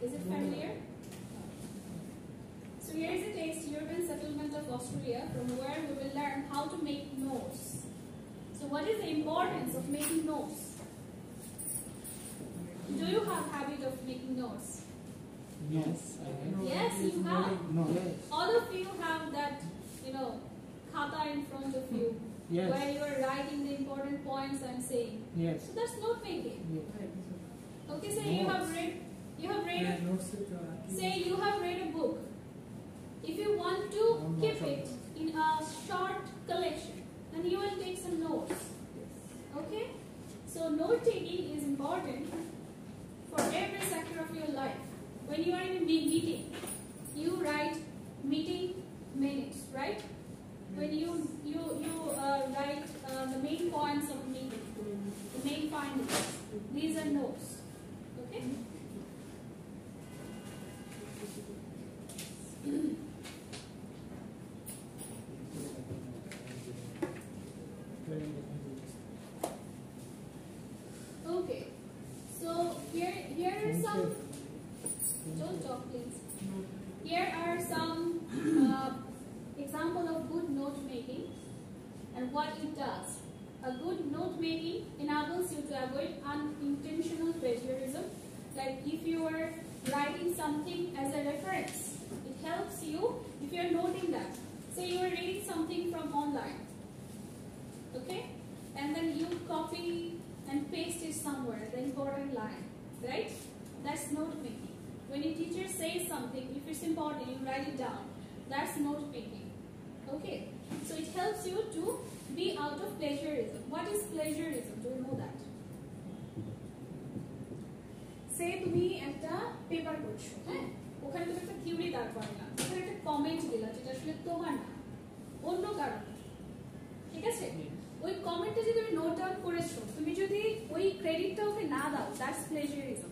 Is it familiar? So here is the text, European settlement of Australia, from where we will learn how to make notes. So what is the importance of making notes? Do you have habit of making notes? Yes. Yes, you have. No. Yes. All of you have that, khata in front of you, Yes. where you are writing the important points I'm saying. Yes. So that's note making. Yes. Okay, say you have read a book. If you want to keep it in a short collection, then you will take some notes. Okay? So note taking is important for every sector of your life. When you are in a meeting, you write meeting minutes, right? When you write the main points of meeting, the main findings. These are notes. Okay? Okay. So here are some. Don't talk, please. Here are some example of good note making and what it does. A good note making enables you to avoid unintentional plagiarism. Like if you are writing something as a reference, it helps you if you are noting that. Say you are reading something from online, okay, and then you copy and paste it somewhere, the important line, right? That's note making. When your teacher says something, if it's important, you write it down. That's note making. Okay, so it helps you to be out of plagiarism. What is plagiarism? Do you know that? Say তুমি একটা paper পড়ছো, হ্যাঁ, ওখানে তুমি একটা theory দাঁড় করালাম, ওখানে একটা কমেন্ট দিলা যেটা আসলে তোমার না, অন্য কারণ, ঠিক আছে? ওই কমেন্টটা যদি তুমি নোট ডাউন করেছো, তুমি যদি ওই ক্রেডিটটা ওকে না দাও, দ্যাটস প্লেজারিজম।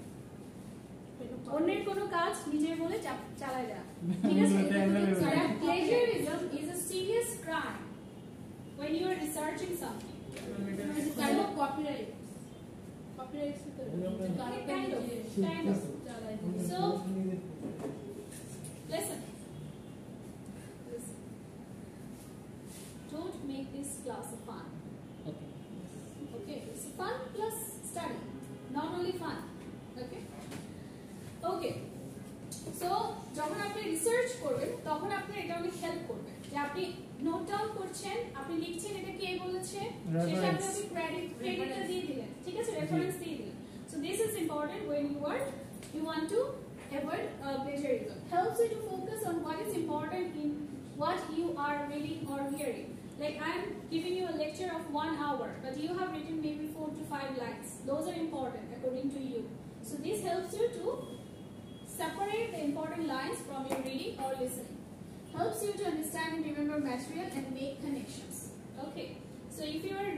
অন্যের কোনো কাজ নিজের বলে চালায় যা, ঠিক আছে? Plagiarism is a serious crime when you are researching something. Kind of copyright. Kind of. So, listen. Don't make this class a fun. Okay, it's fun plus study, not only fun. Okay. Okay. So, যখন আপনি research করবেন তখন আপনি এটা অনেক help করবে যে আপনি নোট ডাউন করছেন, আপনি লিখছেন এটা কে বলেছে, সেটা আপনি ক্রেডিটটা দিয়ে দিলেন, ঠিক আছে, রেফারেন্স দিয়ে দিলেন। So this is important when you want to avoid plagiarism. Helps you to focus on what is important in what you are reading or hearing. Like I'm giving you a lecture of 1 hour, but you have written maybe 4 to 5 lines. Those are important according to you. So this helps you to separate the important lines from your reading or listening. Helps you to understand and remember material and make connections. Okay. So if you are,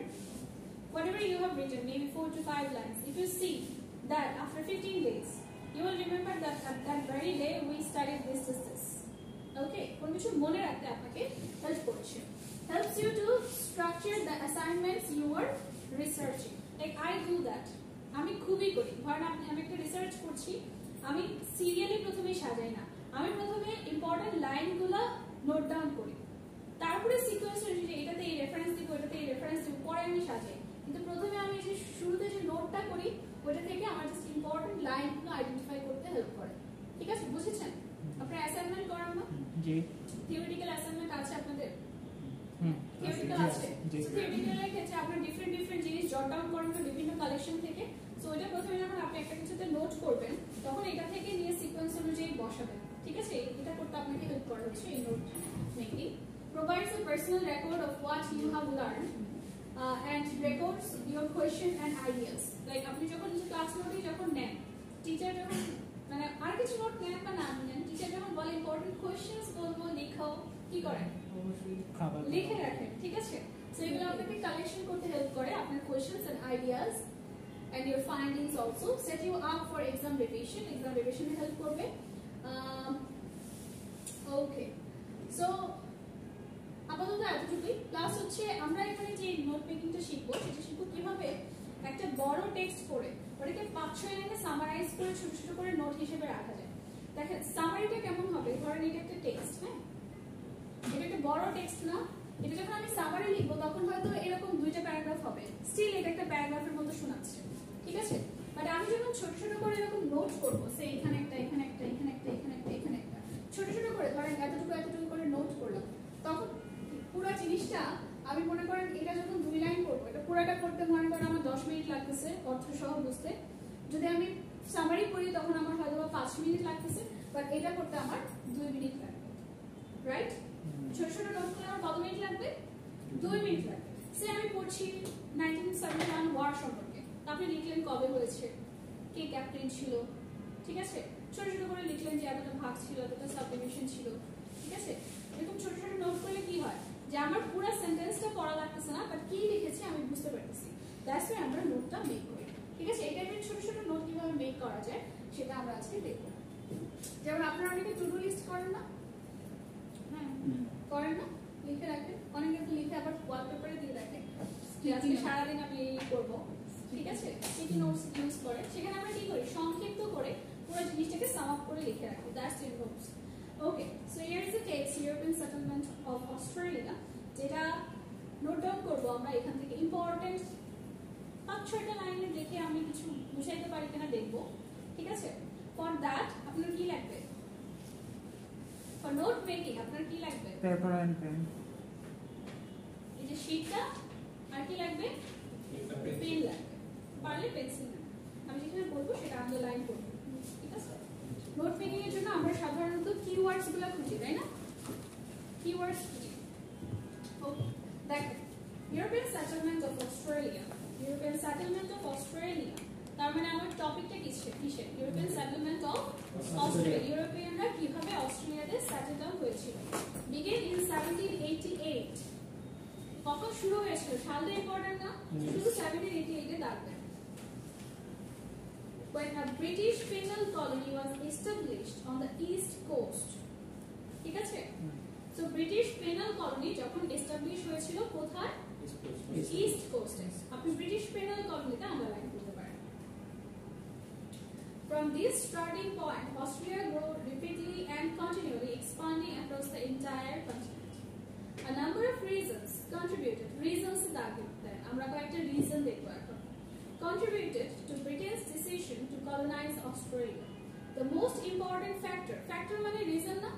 whatever you have written, maybe 4 to 5 lines, if you see that after 15 days, you will remember that at that very day we studied this. Okay. কোন কিছু মনে রাখতে আপনাকে help করছে। Helps you to structure the assignments you are researching. Like I do that. আমি খুবই করি। ধরেন আমি একটা রিসার্চ করছি, আমি সিরিয়ালি প্রথমে সাজাই না, আমি প্রথমে ইম্পর্টেন্ট লাইনগুলো নোট ডাউন করি, তারপরে সিকোয়েন্স অনুযায়ী এটাতে এই রেফারেন্স দিব, এটাতে এই রেফারেন্স দিব, পরে আমি সাজাই। কিন্তু প্রথমে আমি যে শুরুতে যে নোটটা করি ওটা থেকে আমার জাস্ট ইম্পর্টেন্ট লাইনগুলো আইডেন্টিফাই করতে হেল্প করে। ঠিক আছে, বুঝেছেন? আপনারা অ্যাসাইনমেন্ট করেন না? জি। থিওরিটিক্যাল অ্যাসাইনমেন্ট আছে আপনাদের? থিওরিটিক্যাল আছে। থিওরিটিক্যালের ক্ষেত্রে আপনারা ডিফারেন্ট জিনিস জট ডাউন করেন তো বিভিন্ন কালেকশন থেকে। সো এটা প্রথমে যখন আপনি একটা কিছুতে নোট করবেন তখন এটা থেকে নিয়ে সিকোয়েন্স অনুযায়ী বসাবেন। ঠিক আছে, এটা করতে আপনাকে হেল্প করা হচ্ছে এই note making. Provides a personal record of what you have learned and records your question and ideas. Like আপনি যখন ক্লাস নোটে যখন নেন, টিচার যখন মানে আর কিছু নোট নেন বা না নেন, টিচার যখন বলে ইম্পর্টেন্ট কোয়েশ্চেনস বলবো লেখো, কি করেন? লিখে রাখেন। ঠিক আছে, সো এগুলো আপনাকে কালেকশন করতে হেল্প করে আপনার questions and ideas and your findings also set you up for exam revision help করবে। Okay, so আপাতত এতটুকুই। প্লাস হচ্ছে আমরা এখানে যে নোট মেকিংটা শিখবো সেটা শিখবো কিভাবে একটা বড় টেক্সট পড়ে ওটাকে 5-6 লাইনে সামারাইজ করে ছোট ছোট করে নোট হিসেবে রাখা যায়। দেখেন সামারিটা কেমন হবে, ধরেন এটা একটা টেক্সট, হ্যাঁ এটা একটা বড় টেক্সট না, এটা যখন আমি সামারি লিখবো তখন হয়তো এরকম 2টা প্যারাগ্রাফ হবে, স্টিল এটা একটা প্যারাগ্রাফের মতো শোনাচ্ছে, ঠিক আছে। বাট আমি যখন ছোট ছোট করে এরকম নোট করবো, সে এখানে একটা এখানে একটা এখানে একটা এখানে একটা এখানে একটা ছোট ছোট করে ধরেন এতটুকু এতটুকু করে নোট করলাম, তখন পুরো জিনিসটা আমি মনে করেন এটা যখন 2 লাইন পড়বো, এটা পুরোটা পড়তে মনে করেন আমার 10 মিনিট লাগতেছে অর্থ সহ বুঝতে, যদি আমি সামারি করি তখন আমার হয়তো 5 মিনিট লাগতেছে, বাট এটা করতে আমার 2 মিনিট লাগবে, রাইট। ছোট ছোট নোট করলে আমার কত মিনিট লাগবে, 2 মিনিট লাগবে। সে আমি পড়ছি 1971 ওয়ার সম্পর্কে, আপনি লিখলেন কবে হয়েছে, কে ক্যাপ্টেন ছিল, ঠিক আছে, ছোট ছোট করে লিখলেন যে এতটা ভাগ ছিল, এতটা সাবডিভিশন ছিল, ঠিক আছে। এরকম ছোট ছোট নোট করলে কি হয় যে আমার পুরো সেন্টেন্সটা পড়া লাগতেছে না, বাট কি লিখেছি আমি বুঝতে পারতেছি, দ্যাটস ওয়াই আমরা নোটটা মেক করি, ঠিক আছে। এই টাইপের ছোট ছোট নোট কিভাবে মেক করা যায় সেটা আমরা আজকে দেখব। যেমন আপনারা অনেকে টু ডু লিস্ট করেন না, হ্যাঁ করেন না, লিখে রাখেন, অনেকে তো লিখে আবার ওয়ালপেপারে দিয়ে রাখেন যে আজকে সারাদিন আমি এই করব, ঠিক আছে, স্টিকি নোটস ইউজ করে, সেখানে আমরা কি করি সংক্ষিপ্ত করে পুরো জিনিসটাকে সাম আপ করে লিখে রাখি, that's it notes. Okay, so here is the text European settlement of Australia, যেটা নোট ডাউন করবো আমরা এখান থেকে ইম্পর্টেন্ট 5-6টা লাইনে দেখে আমি কিছু বুঝাইতে পারি কিনা দেখবো, ঠিক আছে। ফর দ্যাট আপনার কি লাগবে, ফর নোট মেকিং আপনার কি লাগবে, পেপার এন্ড পেন, এই যে শীটটা, আর কি লাগবে, পেন লাগবে, পারলে পেন্সিল নেবেন, আমি যেখানে বলবো সেটা আন্ডারলাইন করবো, ঠিক আছে। নোট মেকিং এর জন্য আমরা সাধারণত কিওয়ার্ডস গুলো খুঁজি, তাই না, কিওয়ার্ডস খুঁজি। ওকে, দেখেন European settlement of Australia, European settlement of Australia, তার মানে আমার টপিকটা কিসের, ইউরোপিয়ান সেটেলমেন্ট অফ অস্ট্রেলিয়া, ইউরোপিয়ানরা কিভাবে অস্ট্রেলিয়াতে সেটেল ডাউন হয়েছিল, বিগিন ইন 1788, কখন শুরু হয়েছিল, সালটা ইম্পর্টেন্ট না, শুধু 1788 এ দাঁড়াবে। When a British penal colony was established on the east coast, ঠিক আছে। So British penal colony যখন এস্টাবলিশ হয়েছিল কোথায়, ইস্ট কোস্টে, আপনি ব্রিটিশ পেনাল কলোনিতে আন্ডারলাইন করতে পারেন। From this starting point, Australia grew rapidly and continually expanding across the entire continent. A number of reasons contributed, reasons দেন আমরা কয়েকটা রিজন দেখব এখন, contributed to Britain's decision to colonize Australia. The most important factor মানে reason না,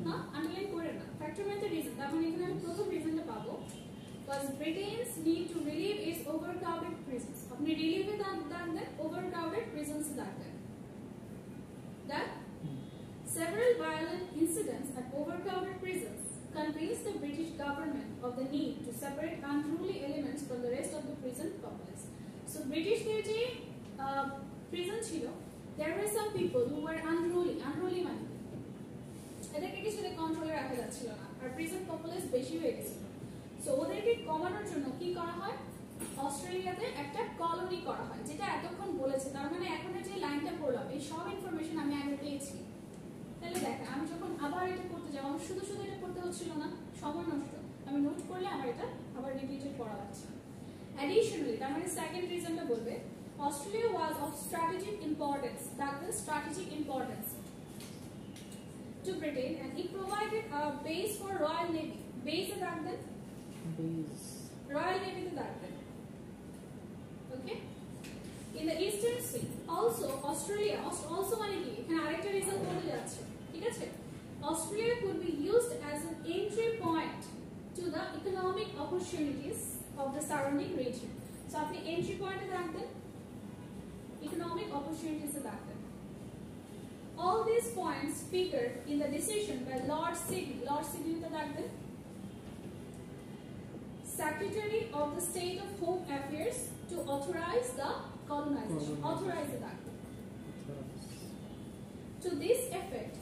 না underline করে না, factor মানে রিজন, তার মানে এখানে আমি প্রথম রিজনটা পাবো, was Britain's need to relieve its overcrowded prisons. আপনি relieve এ দাগ দেন, overcrowded prisons দাগ দেন। That several violent incidents at overcrowded prisons convinced the British government of the need to separate unruly elements from the rest of the prison populace. So British যে prison ছিল, there were some people who were unruly মানে এদেরকে কিছুতে কন্ট্রোলে রাখা যাচ্ছিল না, আর prison পপুলেস বেশি হয়ে গেছিল। সো ওদেরকে কমানোর জন্য কি করা হয়, অস্ট্রেলিয়াতে একটা কলোনি করা হয়, যেটা এতক্ষণ বলেছে, তার মানে এখন যে লাইনটা পড়লাম এই সব ইনফরমেশন আমি আগে পেয়েছি। তাহলে দেখেন আমি যখন আবার এটা করতে যাব, আমার শুধু শুধু এটা করতে হচ্ছিল না, সময় নষ্ট, আমি নোট করলে আমার এটা আবার রিপিটেড পড়া লাগছে না। অ্যাডিশনালি, তার মানে সেকেন্ড রিজনটা বলবে, Australia was of strategic importance, that is strategic importance to Britain, and it provided a base for Royal Navy. Base is that then? base, Royal Navy is that then. Okay? In the Eastern Sea, also Australia, also মানে কি এখানে আরেকটা reason বলে যাচ্ছে, ঠিক আছে। Australia could be used as an entry point to the economic opportunities of the surrounding region. So আপনি entry point এ রাখবেন, economic opportunities এ রাখবেন। All these points figured in the decision by Lord Sydney. Lord Sydney to Dagden, Secretary of the State of Home Affairs, to authorize the colonization. Authorize the Dagden. To this effect,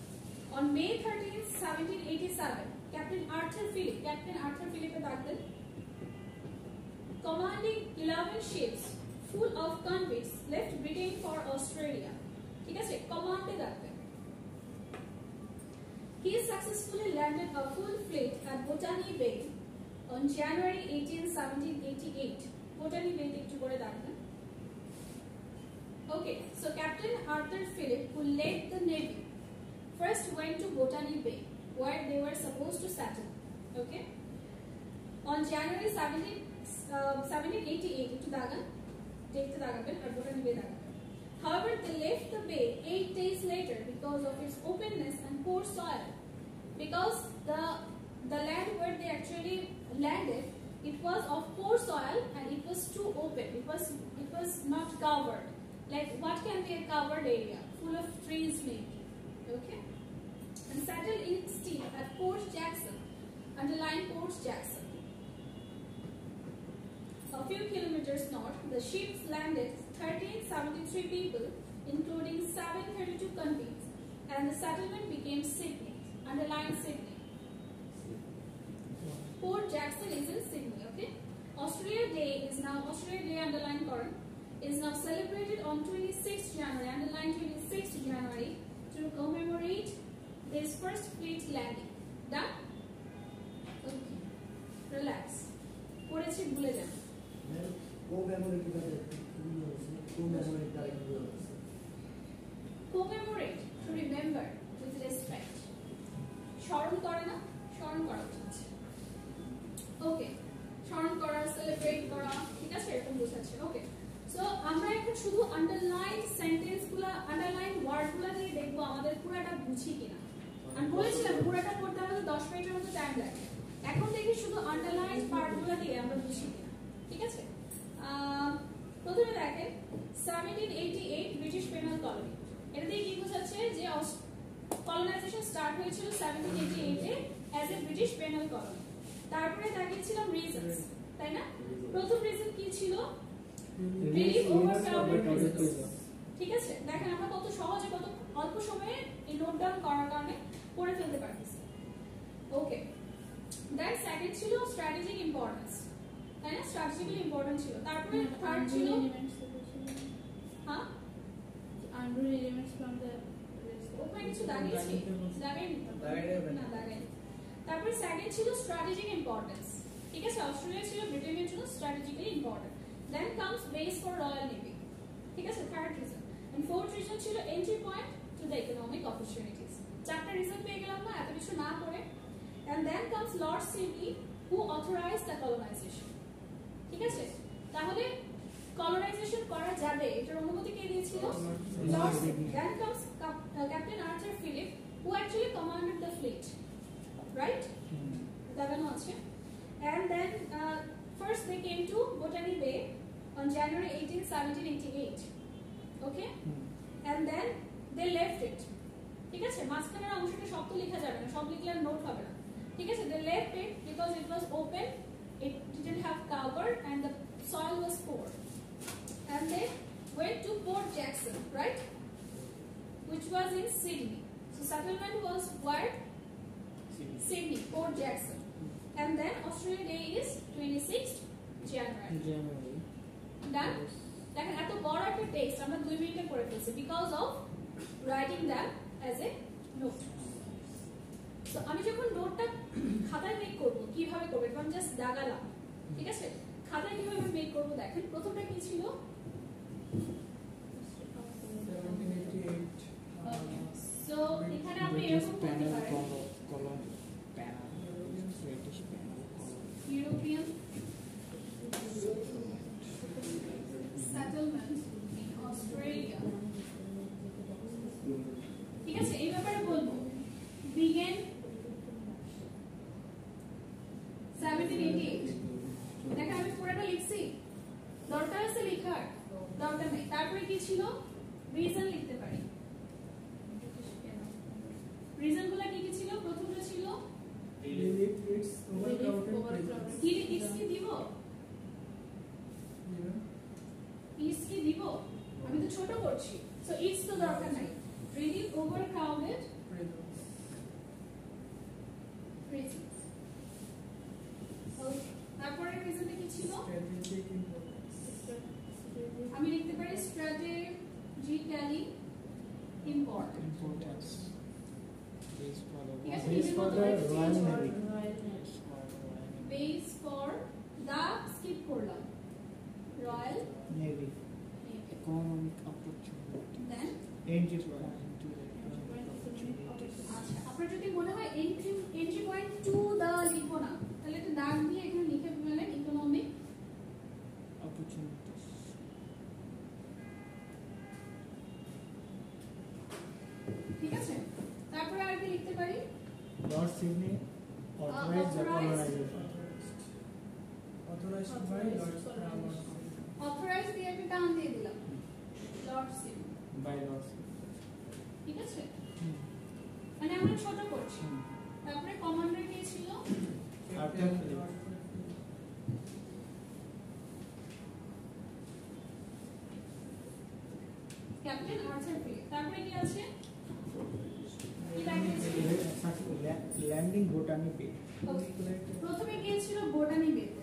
on May 13, 1787, Captain Arthur Phillip Dagden, commanding 11 ships full of convicts, left Britain for Australia. ঠিক আছে, কমান্ডে রাখবেন। He successfully landed a full fleet at Botany Bay on January 18, 1788. Botany Bay একটু করে দেখেন। Okay, so Captain Arthur Phillip, who led the navy, first went to Botany Bay, where they were supposed to settle. Okay, on January 1788, একটু Dagan, দেখতে দাগাবেন আর Botany Bay দাগাবেন। However, they left the bay 8 days later because of its openness and poor soil. Because the land where they actually landed, it was of poor soil and it was too open. It was not covered. Like what can be a covered area full of trees maybe, okay? And settled instead at Port Jackson, underlying Port Jackson. A few kilometers north, the ships landed 1373 people, including 732 convicts, and the settlement became Sydney, underlying Sydney. Port Jackson is in Sydney, okay? Australia Day underlying Corin, is now celebrated on 26th January, underlying 26th January, to commemorate this first fleet landing. Done? Okay. Relax. পড়েছি ভুলে যান। Commemorate, to remember with respect. স্মরণ করে না? স্মরণ করা উচিত। ওকে, স্মরণ করা, সেলিব্রেট করা, ঠিক আছে, এরকম বোঝাচ্ছে। ওকে, সো আমরা এখন শুধু আন্ডারলাইন সেন্টেন্সগুলো, আন্ডারলাইন ওয়ার্ডগুলো দিয়ে দেখবো আমাদের পুরোটা বুঝি কিনা। আমি বলেছিলাম পুরোটা পড়তে আমাদের 10 মিনিটের মতো টাইম লাগে। এখন দেখি শুধু আন্ডারলাইন পার্টগুলো দিয়ে আমরা বুঝি কিনা, ঠিক আছে? প্রথমে দেখেন 1788 ব্রিটিশ পেনাল কলোনি। এটা দিয়ে কি বোঝাচ্ছে যে কলোনাইজেশন স্টার্ট হয়েছিল 1788 এ as a British penal colony. তারপরে দেখিয়েছিলাম রিজনস, তাই না? প্রথম রিজন কি ছিল? Relief overcrowded prisons. ঠিক আছে, দেখেন আমরা কত সহজে, কত অল্প সময়ে এই নোট ডাউন করার কারণে পড়ে ফেলতে পারতেছি। ওকে, দ্যাট সেকেন্ড ছিল স্ট্র্যাটেজিক ইম্পর্টেন্স, তাই না? স্ট্র্যাটেজিক্যালি ইম্পর্টেন্ট ছিল। তারপরে থার্ড ছিল হ্যাঁ Under elements from the ওখানে কিছু দাগিয়েছি, দাগাইনি না, দাগাইনি। তারপরে সেকেন্ড ছিল স্ট্র্যাটেজিক ইম্পর্টেন্স, ঠিক আছে? অস্ট্রেলিয়া ছিল ব্রিটেনের জন্য strategically important. Then comes base for royal navy, ঠিক আছে, third reason. And fourth reason ছিল entry point to the economic opportunities. চারটা রিজন পেয়ে গেলাম না এত কিছু না পড়ে। And then comes Lord Sydney, who authorised the colonisation, ঠিক আছে? তাহলে কলোনাইজেশন করা যাবে এটার অনুমতি কে দিয়েছিল? Lord Sydney. Then comes Captain Arthur Phillip, who actually commanded the fleet, right? দেখানো আছে। And then first they came to Botany Bay on January 18, 1788. Okay? And then they left it. ঠিক আছে, মাঝখানের অংশটা সব তো লেখা যাবে না, সব লিখলে নোট হবে না। ঠিক আছে, they left it because it was open, it didn't have cover and the soil was poor. And they went to Port Jackson, right? Which was in Sydney. So settlement was where? Sydney, Port Jackson. And then Australia Day is 26th January. Done? দেখেন এত বড় একটা text আমরা 2 মিনিটে পড়ে ফেলছি because of writing them as a note. So আমি যখন নোটটা খাতায় মেক করব কিভাবে করব এটা আমি জাস্ট দাগালাম, ঠিক আছে? খাতায় কিভাবে মেক করব দেখেন। প্রথমটা কি ছিল? 1788। সো এখানে আপনি এরকম করতে পারেন, European settlement in Australia, ঠিক আছে? এই ব্যাপারে বলবো began 1788। দেখেন আমি পুরোটা লিখছি, দরকার আছে লেখার? দরকার নেই। তারপরে কি ছিল? রিজন লিখতে পারি। রিজনগুলো কি কি ছিল? প্রথমটা ছিল It's কি দিব? ইটস কি দিব? আমি তো ছোট করছি, সো ইটস তো দরকার নাই। Really overcrowded prisons। ওকে, তারপরে রিজনটা কি ছিল? আমি লিখতে পারি strategically important. Base for the Royal Navy. Base for the skip করলাম, economic opportunity. দেন Entry point. আচ্ছা আপনার যদি মনে হয় এন্ট্রি পয়েন্ট টু দা লিখবো না তাহলে একটা দাগ দিয়ে এখানে লিখে ফেললেন ইকোনমিক Opportunities. ঠিক আছে তারপরে আর কি লিখতে পারি Lord Sydney authorized the colonization. Authorized by Lord authorise দিয়ে একটা টান দিয়ে দিলাম লর্ড সিম By Lord Sydney. ঠিক আছে হুম। মানে আমরা ছোট করছি হুম। তারপরে কমান্ডার কে ছিল Arthur Phillip. Captain Arthur Phillip তারপরে কি আছে কি লাগিয়েছে Landing Botany Bay. প্রথমে গিয়েছিল বোটানি বেতে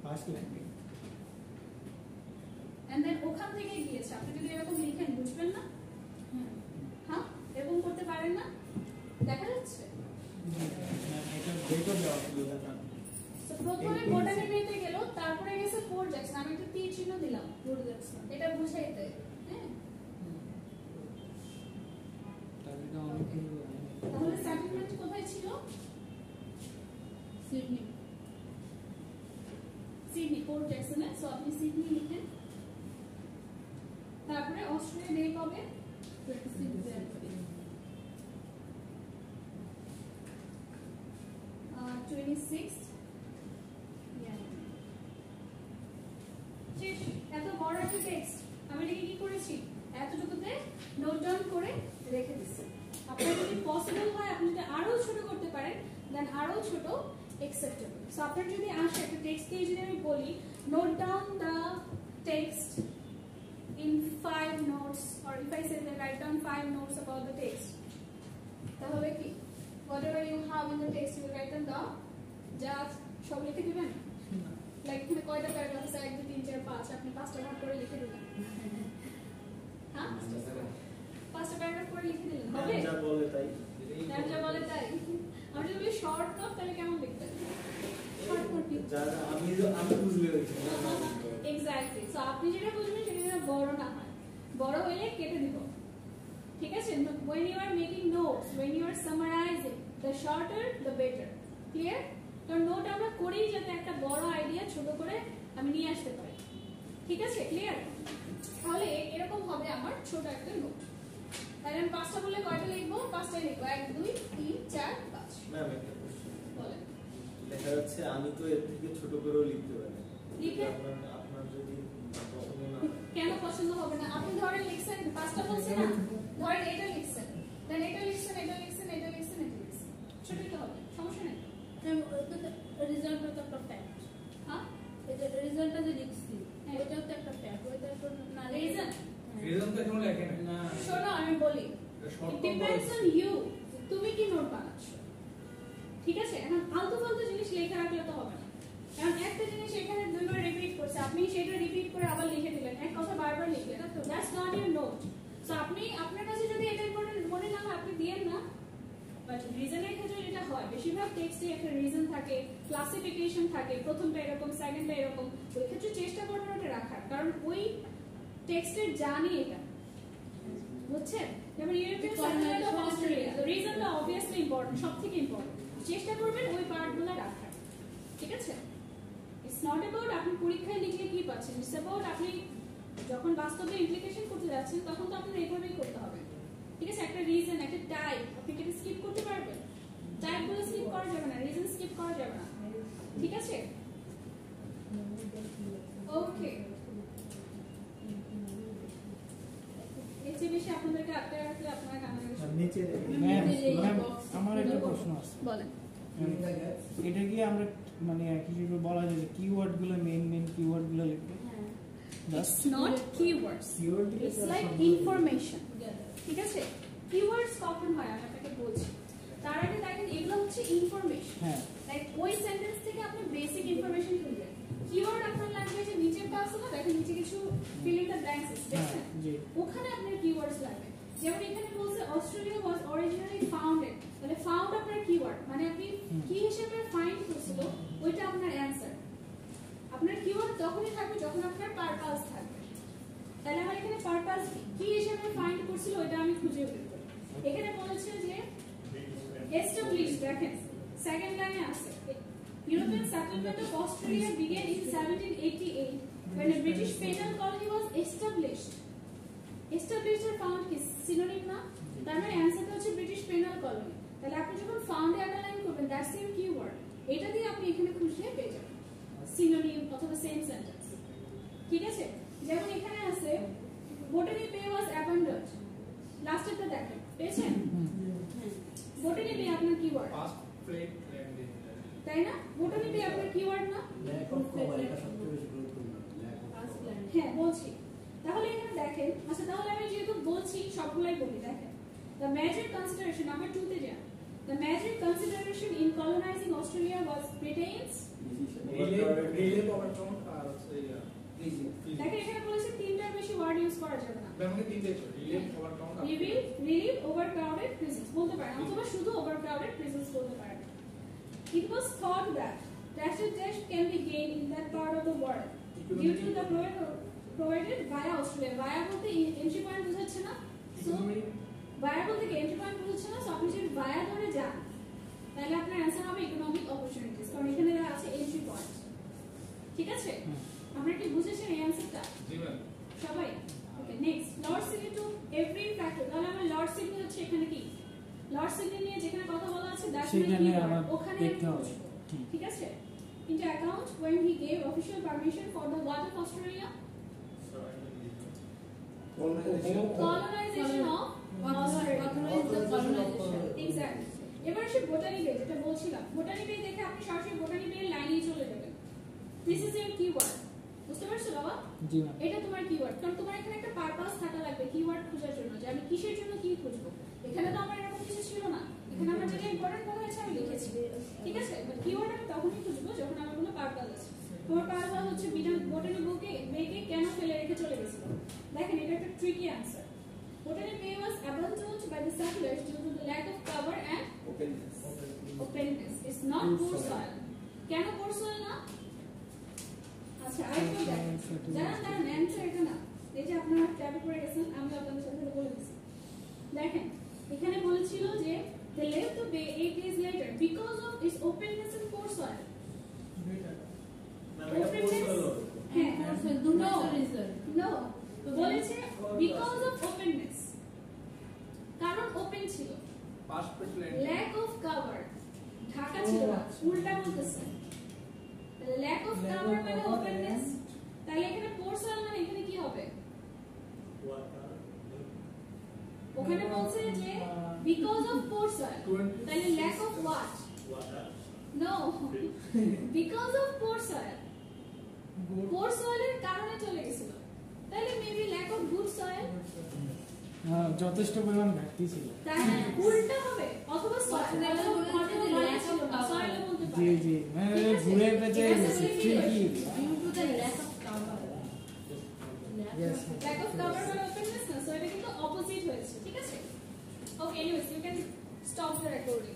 First landing. এন্ড দেন ওখান থেকে গিয়েছে আপনি যদি এরকম লিখেন বুঝবেন না হ্যাঁ এরকম করতে পারেন না দেখা যাচ্ছে এটা বেটো দেওয়া ছিল দাদা। তো প্রথমে বোটানি বেতে গেল তারপরে গেছে ফোর্ট জ্যাকসন আমি একটা তীর চিহ্ন দিলাম Fort Jackson. এটা বুঝাইতে হ্যাঁ তাহলে এটা অনেকগুলো তাহলে সেটেলমেন্ট কোথায় ছিল Sydney. সিডনি ফোর্ট জ্যাকসনে সো আপনি সিডনি লিখেন তারপরে অস্ট্রেলিয়া ডে কবে 26 January. 26 শেষ এত বড় একটা টেক্সট আমি এটাকে কি করেছি এতটুকুতে নোট ডাউন করে রেখে দিচ্ছি আপনার যদি পসিবল হয় আপনি যদি আরো ছোট করতে পারেন দেন আরো ছোট acceptable সো আপনার যদি আসে একটা টেক্সট দিয়ে যদি আমি বলি note down the text in 5 notes or if I say that write down 5 notes about the text তাহলে কি whatever you have in the text you will write them down just সব লিখে দিবেন লাইক এখানে কয়টা প্যারাগ্রাফ আছে 1 2 3 4 5 আপনি পাঁচটা ভাগ করে লিখে দিবেন হ্যাঁ পাঁচটা প্যারাগ্রাফ করে লিখে দিলেন হবে যা বলে তাই। ম্যাম যা বলে তাই আমি যদি বলি শর্ট নোট তাহলে কেমন লিখবেন শর্ট নোট আমি বুঝলে হয়েছে। এক্স্যাক্টলি সো আপনি যেটা বুঝবেন সেটা যেন বড় না হয় বড় হলে কেটে দিব ঠিক আছে when you are making notes when you are summarizing the shorter the better clear তো নোট আমরা করি যাতে একটা বড় আইডিয়া ছোট করে আমি নিয়ে আসতে পারি ঠিক আছে ক্লিয়ার তাহলে এরকম হবে আমার ছোট একটা নোট তাহলে আমি পাঁচটা বললে কয়টা লিখবো পাঁচটাই লিখবো 1 2 3 4 5 ম্যাম একটা কোশ্চেন বলেন দেখা যাচ্ছে আমি তো এর থেকে ছোট করেও লিখতে পারি লিখে আপনার যদি পছন্দ না কেন পছন্দ হবে না আপনি ধরেন লিখছেন পাঁচটা বলছেন না ধরেন এটা লিখছেন দেন এটা লিখছেন এটা লিখছেন এটা লিখছেন এটা লিখছেন ছোটই তো হবে সমস্যা নেই রেজাল্টটা তো একটা ফ্যাক্ট হ্যাঁ এটা রেজাল্টটা যে লিখছি হ্যাঁ। ওইটাও তো একটা ফ্যাক্ট ওইটা তো না রিজন রিজন তো এখনো লেখে না শোনো আমি বলি short it depends on you তুমি কি নোট বানাচ্ছ ঠিক আছে এখন আলতু ফালতু জিনিস লেখা রাখলে তো হবে না কারণ একটা জিনিস এখানে দুইবার রিপিট করছে আপনি সেটা রিপিট করে আবার লিখে দিলেন এক কথা বারবার লিখলেন তো that's not your note so আপনি আপনার কাছে যদি এটা মনে না হয় আপনি দিয়েন না বাট রিজনের ক্ষেত্রে যেটা হয় বেশিরভাগ টেক্সটে একটা রিজন থাকে ক্লাসিফিকেশন থাকে প্রথমটা এরকম সেকেন্ডটা এরকম ওই ক্ষেত্রে চেষ্টা করবেন ওটা রাখার কারণ ওই টেক্সটের জানি এটা বুঝছেন যেমন ইউরোপিয়ান সার্কুলার অফ অস্ট্রেলিয়া তো রিজনটা অবভিয়াসলি ইম্পর্টেন্ট সবথেকে ইম্পর্টেন্ট চেষ্টা করবেন ওই পার্টগুলো রাখার ঠিক আছে ইটস নট অ্যাবাউট আপনি পরীক্ষায় লিখলে কি পাচ্ছেন ইটস অ্যাবাউট আপনি যখন বাস্তবে ইমপ্লিকেশন করতে যাচ্ছেন তখন তো আপনার এইভাবেই করতে হবে ঠিক আছে একটা রিজন একটা টাইপ আপনি কি স্কিপ করতে পারবেন টাইপগুলো স্কিপ করা যাবে না রিজন স্কিপ করা যাবে না ঠিক আছে ওকে এর চেয়ে বেশি আপনাদেরকে আটকে রাখলে আপনারা কান্নাকাটি শুরু নিচে ম্যাম আমার একটা প্রশ্ন আছে বলেন এটা কি আমরা মানে কিছু বলা যায় কিওয়ার্ড গুলো মেইন কিওয়ার্ড গুলো লিখবো It's not keywords. Keyword It's like information. ঠিক আছে keywords কখন হয় আমি আপনাকে বলছি তার আগে দেখেন এগুলো হচ্ছে ইনফরমেশন হ্যাঁ লাইক ওই সেন্টেন্স থেকে আপনি বেসিক ইনফরমেশন খুঁজবেন কিওয়ার্ড আপনার লাগবে যে নিচেরটা আছে না দেখেন নিচে কিছু ফিল ইন দ্য ব্ল্যাঙ্কস আছে দেখছেন জি ওখানে আপনার কিওয়ার্ডস লাগবে যেমন এখানে বলছে অস্ট্রেলিয়া ওয়াজ অরিজিনালি ফাউন্ডেড মানে ফাউন্ড আপনার কিওয়ার্ড মানে আপনি কি হিসেবে ফাইন্ড করছিল ওইটা আপনার অ্যানসার আপনার কিওয়ার্ড তখনই থাকবে যখন আপনার পারপাস থাকবে তাহলে হিসেবে ফাইন্ড করছিল ওটা আমি খুঁজে বের করি। এখানে বলেছে যে এস্টাবলিশ, দেখেন সেকেন্ড লাইনে আছে European settlement of Australia began in 1788 when a British penal colony was established. Established আর found কি সিনোনিম না? তার মানে অ্যানসারটা হচ্ছে ব্রিটিশ পেনাল কলোনি। তাহলে আপনি যখন ফাউন্ড এ আন্ডারলাইন করবেন দ্যাটস ইউর কিওয়ার্ড। এটা দিয়ে আপনি এখানে খুঁজলে পেয়ে যাবেন সিনোনিম অথবা সেম সেন্টেন্স। ঠিক আছে, যেমন এখানে আছে Botany Bay was abandoned, লাস্টেরটা দেখেন পেয়েছেন? Botany Bay আপনার keyword, Past plate land in তাই না? Botany Bay আপনার কিওয়ার্ড না? ল্যাক অফ কভার এটা সবচেয়ে বেশি গুরুত্বপূর্ণ lack of Past cover land. হ্যাঁ বলছি। তাহলে এখানে দেখেন, আচ্ছা তাহলে আমি যেহেতু বলছি সবগুলাই বলি। দেখেন the major consideration নাম্বার 2 তে যান। The major consideration in colonizing Australia was Britain's রিলে কভার কাউন্ট আর হচ্ছে দেখেন এখানে বলেছে তিনটার বেশি ওয়ার্ড ইউজ করা যাবে না। আমাকে তিনটে ছিল রিলে কভার কাউন্ট relieve overcrowded prisons বলতে পারেন অথবা শুধু overcrowded prisons বলতে পারেন। It was thought that dash can be gained in that part of the world due to the provided via Australia. Via বলতে এন্ট্রি পয়েন্ট বোঝাচ্ছে না? সো via বলতে কি এন্ট্রি পয়েন্ট বোঝাচ্ছে না? সো আপনি যদি via ধরে যান তাহলে আপনার অ্যানসার হবে ইকোনমিক অপরচুনিটিস, কারণ এখানে দেওয়া আছে এন্ট্রি পয়েন্ট। ঠিক আছে, আপনারা কি বুঝেছেন এই অ্যানসারটা জি ম্যাম সবাই? Okay next Lord Sydney to every factor. তাহলে আমরা লর্ড সিডনি হচ্ছে এখানে কি লর্ড সিডনি নিয়ে যেখানে কথা বলা আছে দ্যাটস সেখানে আমার ওখানে দেখতে হবে। ঠিক আছে, into account when he gave official permission for the water of Australia, colonization of Australia. Exactly. এবার আসি বোটানি বে, যেটা বলছিলাম বোটানি বে দেখে আপনি সরাসরি বোটানি বে লাইনেই চলে যাবেন। দিস ইজ ইওর কিওয়ার্ড, বুঝতে পারছো বাবা? জি ম্যাম। এটা তোমার কিওয়ার্ড, কারণ তোমার এখানে একটা পারপাস থাকা লাগবে কিওয়ার্ড খোঁজার জন্য, যে আমি কিসের জন্য কি খুঁজবো। এখানে তো আমার এরকম কিছু ছিল না, এখানে আমার যেটা ইম্পর্টেন্ট মনে হয়েছে আমি লিখেছি। ঠিক আছে, বাট কিওয়ার্ড আমি তখনই খুঁজবো যখন আমার কোনো পারপাস আছে। তোমার পারপাস হচ্ছে বোটানি বেকে কেন ফেলে রেখে চলে গেছিল। দেখেন এটা একটা tricky answer. Botany Bay was abandoned by the settlers due to the lack of cover and openness. It's not poor soil. কেন poor soil না? আচ্ছা আরেকটা দেখেন, যারা অ্যানসার এটা না, এই যে আপনারা ট্যাবে পড়ে গেছেন, আমি আপনাদের সাথে বলে দিচ্ছি। দেখেন এখানে বলেছিল যে they left the bay 8 days later because of its openness and poor soil. হ্যাঁ Do not result. no বলেছে because of openness, কারণ ওপেন ছিল। past plate land lack of cover Dhaka ছিল না, উল্টা বলতেছে। তাহলে lack of cover মানে openness, তাহলে এখানে poor soil মানে এখানে কি হবে? ওখানে বলছে যে because of poor soil, তাহলে lack of what? no because of poor soil, poor soil এর কারণে চলে গেছিল, তাহলে maybe lack of good soil, যথেষ্ট পরিমাণ ঘাটতি ছিল। তাহলে উল্টা হবে অথবা soil তাহলে বলেছে যে lack of cover. soil বলতে জি পারে। জি মানে ঘুরে পেঁচে গেছে ঠিকই। Due to the lack of cover. Yes. lack of cover or openness না, so এটা কিন্তু অপোজিট হয়েছে। ঠিক আছে, okay anyways you can stop the recording.